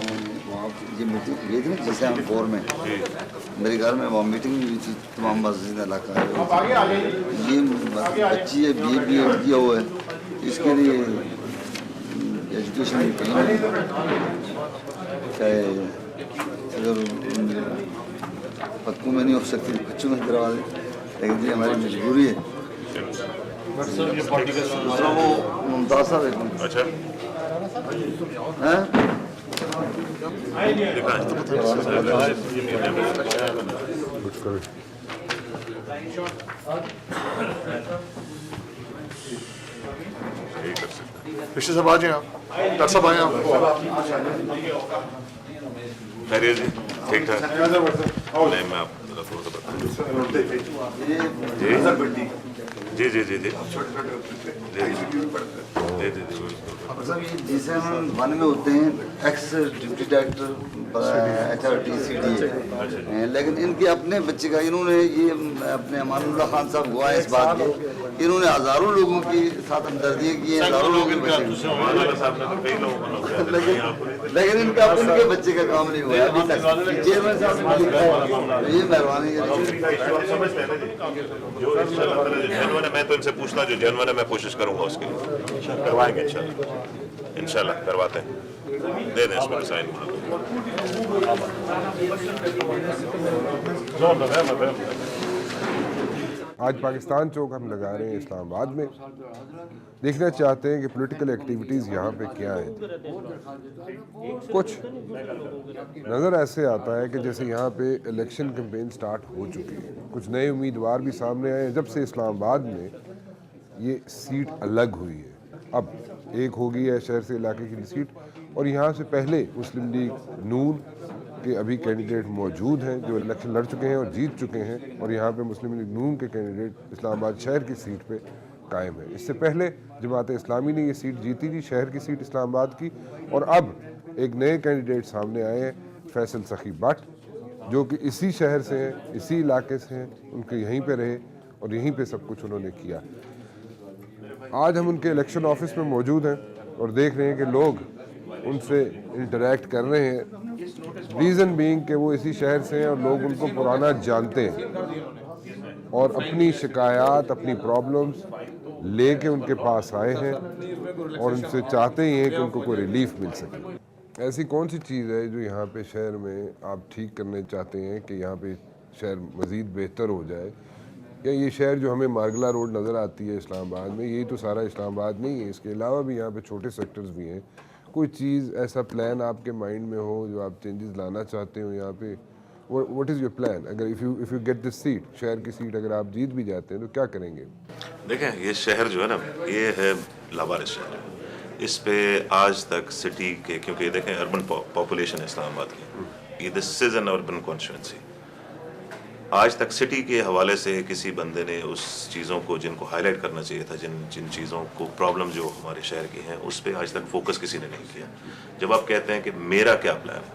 वहाँ ये मीटिंग हुई थी ना जैसे हम 4 में मेरे घर में वहाँ मीटिंग हुई थी तमाम मस्जिद इलाका है। ये बच्ची है बी एड किया हुआ है, इसके लिए एजुकेशन कहीं चाहे अगर पक्कों में नहीं हो सकती बच्चों में करवा दें, लेकिन ये हमारी मजबूरी है। दूसरा वो मुमताज़ साहब है। अच्छा पिछले सब आ जाए आप, डॉक्टर साहब आए आप। खैरियत जी, ठीक ठाक। नहीं मैं आप थोड़ा सा जी जी जी जी जैसे हम वन में होते हैं एक्स डिप्टी डायरेक्टर HRTCD है, लेकिन इनके अपने बच्चे का इन्होंने ये अपने अमानुल्लाह खान साहब हुआ है इस बात के, इन्होंने हज़ारों लोगों के साथ हमदर्दी की है, हज़ारों लोगों के बच्चे, लेकिन इनका इनके बच्चे का काम नहीं हुआ अभी तक। चेयरमैन साहब ये मेहरबानी है, मैं तो इनसे पूछना जो जनवन है मैं कोशिश करूंगा उसके लिए करवाएंगे इंशाल्लाह करवाते हैं, दे दें इसमें साइन। आज पाकिस्तान चौक हम लगा रहे हैं इस्लामाबाद में, देखना चाहते हैं कि पॉलिटिकल एक्टिविटीज़ यहाँ पे क्या है। कुछ नज़र ऐसे आता है कि जैसे यहाँ पे इलेक्शन कैंपेन स्टार्ट हो चुकी है, कुछ नए उम्मीदवार भी सामने आए हैं। जब से इस्लामाबाद में ये सीट अलग हुई है, अब एक हो गई है शहर से इलाके की सीट, और यहाँ से पहले मुस्लिम लीग नून के अभी कैंडिडेट मौजूद हैं जो इलेक्शन लड़ चुके हैं और जीत चुके हैं, और यहाँ पे मुस्लिम लीग नून के कैंडिडेट इस्लामाबाद शहर की सीट पे कायम है। इससे पहले जमात इस्लामी ने ये सीट जीती थी, शहर की सीट इस्लामाबाद की, और अब एक नए कैंडिडेट सामने आए हैं फैसल सखी भट्ट, जो कि इसी शहर से हैं, इसी इलाके से हैं, उनके यहीं पर रहे और यहीं पर सब कुछ उन्होंने किया। आज हम उनके इलेक्शन ऑफिस में मौजूद हैं और देख रहे हैं कि लोग उनसे इंटरेक्ट कर रहे हैं, रीज़न बीइंग कि वो इसी शहर से हैं और लोग उनको पुराना जानते हैं और अपनी शिकायत अपनी प्रॉब्लम्स लेके उनके पास आए हैं और उनसे चाहते ही हैं कि उनको कोई रिलीफ मिल सके। ऐसी कौन सी चीज़ है जो यहाँ पे शहर में आप ठीक करने चाहते हैं कि यहाँ पे शहर मज़ीद बेहतर हो जाए, या ये शहर जो हमें मार्गला रोड नज़र आती है इस्लामाबाद में, यही तो सारा इस्लामाबाद नहीं है, इसके अलावा भी यहाँ पे छोटे सेक्टर्स भी हैं। कोई चीज़ ऐसा प्लान आपके माइंड में हो जो आप चेंजेस लाना चाहते हो यहाँ पे? What is your plan? अगर if you get this seat, शहर की सीट अगर आप जीत भी जाते हैं तो क्या करेंगे? देखें ये शहर जो है ना, ये है लावारिस शहर है। इस पे आज तक सिटी के, क्योंकि देखें अर्बन पॉपुलेशन है इस्लामाबाद की, this is an urban constituency. आज तक सिटी के हवाले से किसी बंदे ने उस चीज़ों को जिनको हाईलाइट करना चाहिए था, जिन चीज़ों को प्रॉब्लम जो हमारे शहर की हैं, उस पर आज तक फोकस किसी ने नहीं किया। जब आप कहते हैं कि मेरा क्या प्लान है,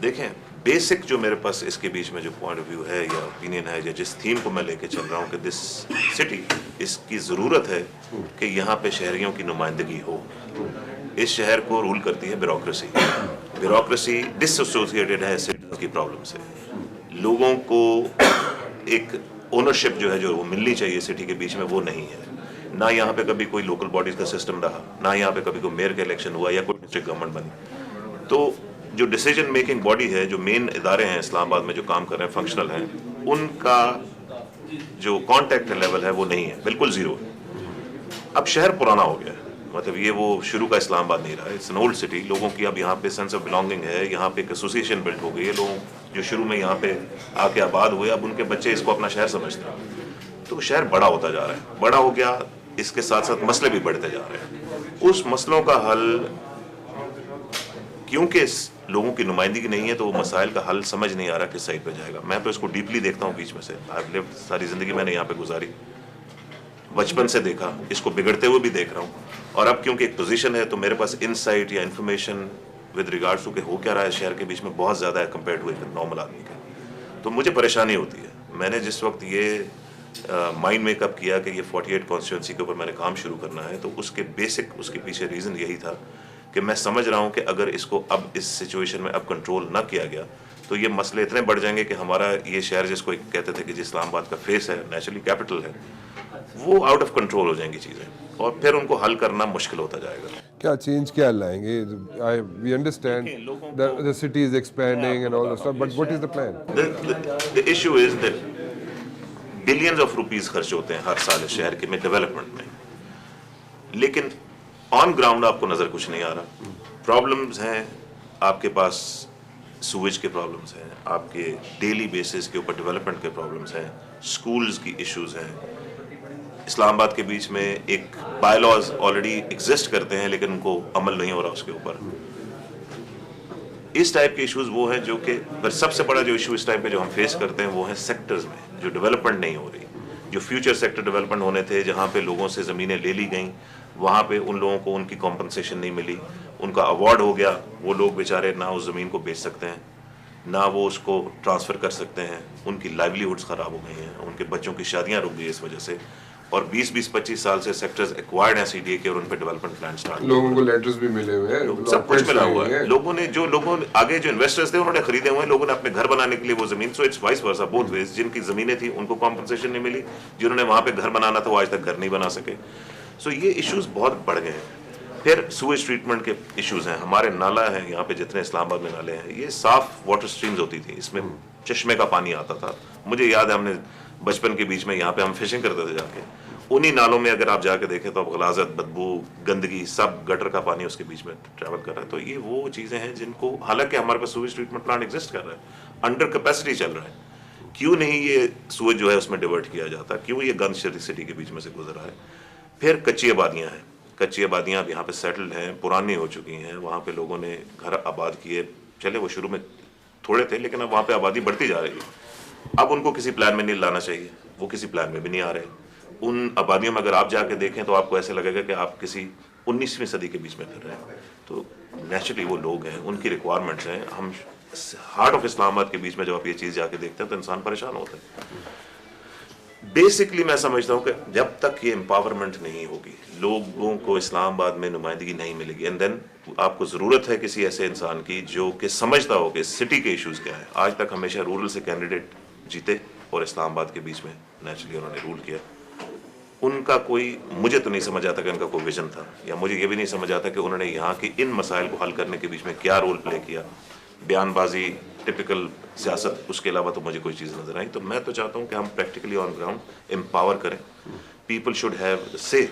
देखें बेसिक जो मेरे पास इसके बीच में जो पॉइंट ऑफ व्यू है या ओपिनियन है या जिस थीम को मैं लेके चल रहा हूँ कि दिस सिटी, इसकी ज़रूरत है कि यहाँ पे शहरियों की नुमाइंदगी हो। इस शहर को रूल करती है ब्यूरोक्रेसी डिसएसोसिएटेड है सिटीजन की प्रॉब्लम से। लोगों को एक ओनरशिप जो है जो वो मिलनी चाहिए सिटी के बीच में, वो नहीं है। ना यहाँ पे कभी कोई लोकल बॉडीज का सिस्टम रहा, ना यहाँ पे कभी कोई मेयर का इलेक्शन हुआ या कोई डिस्ट्रिक्ट गवर्नमेंट बनी। तो जो डिसीजन मेकिंग बॉडी है, जो मेन इदारे हैं इस्लामाबाद में जो काम कर रहे हैं, फंक्शनल हैं, उनका जो कॉन्टैक्ट लेवल है वो नहीं है, बिल्कुल ज़ीरो। अब शहर पुराना हो गया है, मतलब ये वो शुरू का इस्लामाबाद नहीं रहा। It's an old city. लोगों की अब यहाँ पे सेंस ऑफ बिलोंगिंग है, यहाँ पे एक एसोसिएशन बिल्ड हो गई है। लोग जो शुरू में यहाँ पे आके आबाद हुए, अब उनके बच्चे इसको अपना शहर समझते हैं। तो शहर बड़ा होता जा रहा है, बड़ा हो गया, इसके साथ साथ मसले भी बढ़ते जा रहे हैं। उस मसलों का हल, क्योंकि लोगों की नुमाइंदगी नहीं है, तो वो मसाइल का हल समझ नहीं आ रहा किस साइड पे जाएगा। मैं तो इसको डीपली देखता हूँ बीच में से। सारी ज़िंदगी मैंने यहाँ पे गुजारी, बचपन से देखा, इसको बिगड़ते हुए भी देख रहा हूँ। और अब क्योंकि एक पोजीशन है, तो मेरे पास इनसाइट या इन्फॉर्मेशन विद रिगार्ड्स टू के हो क्या रहा है शहर के बीच में बहुत ज़्यादा है कंपेयर टू एक नॉर्मल आदमी के। तो मुझे परेशानी होती है। मैंने जिस वक्त ये माइंड मेकअप किया कि ये 48 कॉन्स्टिट्यूंसी के ऊपर मैंने काम शुरू करना है, तो उसके बेसिक, उसके पीछे रीज़न यही था कि मैं समझ रहा हूँ कि अगर इसको अब इस सिचुएशन में अब कंट्रोल ना किया गया तो ये मसले इतने बढ़ जाएंगे कि हमारा ये शहर जिसको कहते थे कि जी इस्लामाबाद का फेस है, नेचुरली कैपिटल है, वो आउट ऑफ कंट्रोल हो जाएंगी चीज़ें और फिर उनको हल करना मुश्किल होता जाएगा। क्या चेंज क्या लाएंगे? We understand the city is expanding and all that stuff, but what is the plan? The issue is that billions of rupees खर्च होते हैं हर साल इस शहर के में डेवलपमेंट में, लेकिन ऑन ग्राउंड आपको नजर कुछ नहीं आ रहा। प्रॉब्लम्स हैं आपके पास, सूवेज के प्रॉब्लम्स हैं, आपके डेली बेसिस के ऊपर डेवलपमेंट के प्रॉब्लम्स हैं, स्कूल्स की इश्यूज हैं। इस्लामाबाद के बीच में एक बायलॉज ऑलरेडी एग्जिस्ट करते हैं लेकिन उनको अमल नहीं हो रहा उसके ऊपर। इस टाइप के इश्यूज वो हैं जो कि, पर सबसे बड़ा जो इशू इस टाइप पे जो हम फेस करते हैं वो है सेक्टर्स में जो डेवलपमेंट नहीं हो रही। जो फ्यूचर सेक्टर डेवलपमेंट होने थे, जहाँ पे लोगों से ज़मीनें ले ली गई, वहाँ पे उन लोगों को उनकी कॉम्पनसेशन नहीं मिली, उनका अवार्ड हो गया, वो लोग बेचारे ना उस ज़मीन को बेच सकते हैं ना वो उसको ट्रांसफ़र कर सकते हैं, उनकी लाइवलीहुड्स ख़राब हो गई हैं, उनके बच्चों की शादियाँ रुक गई इस वजह से। और 20-25 साल से सेक्टर्स एक्वायर्ड हैं सीडीए के और उन पर डेवलपमेंट प्लान स्टार्ट, लोगों को लेटर्स भी मिले हुए हैं, सब कुछ मिला हुआ है। लोगों ने आगे जो इन्वेस्टर्स थे उन्होंने खरीदे हुए हैं, लोगों ने अपने घर बनाने के लिए वो जमीन, so it's vice versa both ways. जिनकी जमीनें थी उनको कॉम्पनसेशन नहीं मिली, जिन्होंने वहां पे घर बनाना था वो आज तक घर नहीं बना सके। सो ये इश्यूज बहुत बढ़ गए हैं। फिर सूएज ट्रीटमेंट के इश्यूज हैं, हमारे नाला है यहाँ पे, जितने इस्लामाबाद में नाले हैं, ये साफ वाटर स्ट्रीम्स होती थी, इसमें चश्मे का पानी आता था। मुझे याद है हमने बचपन के बीच में यहाँ पे हम फिशिंग करते थे जाके, उन्हीं नालों में अगर आप जाके देखें तो आप गलाजत, बदबू, गंदगी, सब गटर का पानी उसके बीच में ट्रैवल कर रहा है। तो ये वो चीज़ें हैं जिनको, हालांकि हमारे पास सूवेज ट्रीटमेंट प्लांट एग्जिस्ट कर रहा है, अंडर कैपेसिटी चल रहा है, क्यों नहीं ये सूवेज जो है उसमें डिवर्ट किया जाता, क्यों ये गंज सिटी के बीच में से गुजर रहा है। फिर कच्ची आबादियाँ हैं, कच्ची आबादियाँ अब यहाँ पे सेटल्ड हैं, पुरानी हो चुकी हैं, वहाँ पे लोगों ने घर आबाद किए, चले वो शुरू में थोड़े थे लेकिन अब वहाँ पे आबादी बढ़ती जा रही है। अब उनको किसी प्लान में नहीं लाना चाहिए, वो किसी प्लान में भी नहीं आ रहे। उन आबादियों में अगर आप जाके देखें तो आपको ऐसे लगेगा कि आप किसी 19वीं सदी के बीच में फिर रहे हैं। तो नेचुरली वो लोग हैं, उनकी रिक्वायरमेंट्स हैं। हम हार्ट ऑफ इस्लामाबाद के बीच में जब आप ये चीज़ जाके देखते हैं तो इंसान परेशान होता है। बेसिकली मैं समझता हूँ कि जब तक ये एम्पावरमेंट नहीं होगी, लोगों को इस्लामाबाद में नुमाइंदगी नहीं मिलेगी, एंड देन आपको ज़रूरत है किसी ऐसे इंसान की जो कि समझता हो कि सिटी के इश्यूज़ क्या हैं। आज तक हमेशा रूरल से कैंडिडेट जीते और इस्लामाबाद के बीच में नेचुरली उन्होंने रूल किया। उनका कोई, मुझे तो नहीं समझ आता कि उनका कोई विजन था, या मुझे ये भी नहीं समझ आता कि उन्होंने यहाँ के इन मसाइल को हल करने के बीच में क्या रोल प्ले किया। बयानबाजी, टिपिकल सियासत, उसके अलावा तो मुझे कोई चीज़ नजर आई। तो मैं तो चाहता हूँ कि हम प्रैक्टिकली ऑन ग्राउंड एम्पावर करें, पीपल शुड हैव से।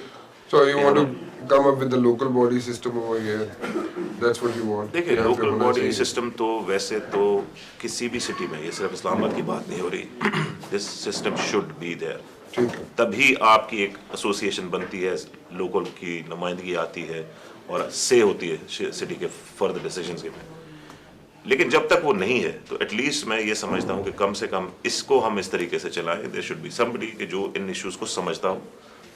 So you want to come up with the local body system over here? That's what you want? देखिए, लोकल बॉडी सिस्टम तो वैसे तो किसी भी सिटी में, ये सिर्फ इस्लामाबाद की बात नहीं हो रही, this system should be there. तभी आपकी एक एसोसिएशन बनती है, लोकल की नुमाइंदगी आती है और से होती है सिटी के फर्दर डिसीजंस के में। लेकिन जब तक वो नहीं है तो एटलीस्ट मैं ये समझता हूँ कि कम से कम इसको हम इस तरीके से चलाएं, देयर शुड बी समबडी कि जो इन इश्यूज़ को समझता हो,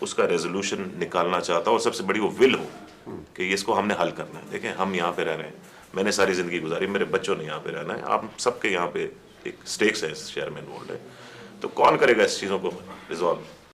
उसका रेजोल्यूशन निकालना चाहता हो, और सबसे बड़ी वो विल हो कि इसको हमने हल करना है। देखें, हम यहाँ पे रह रहे हैं, मैंने सारी ज़िंदगी गुजारी, मेरे बच्चों ने यहाँ पे रहना है, आप सबके यहाँ पे एक स्टेक्स है इस शहर में इन्वॉल्व है, तो कौन करेगा इस चीज़ों को रिजॉल्व?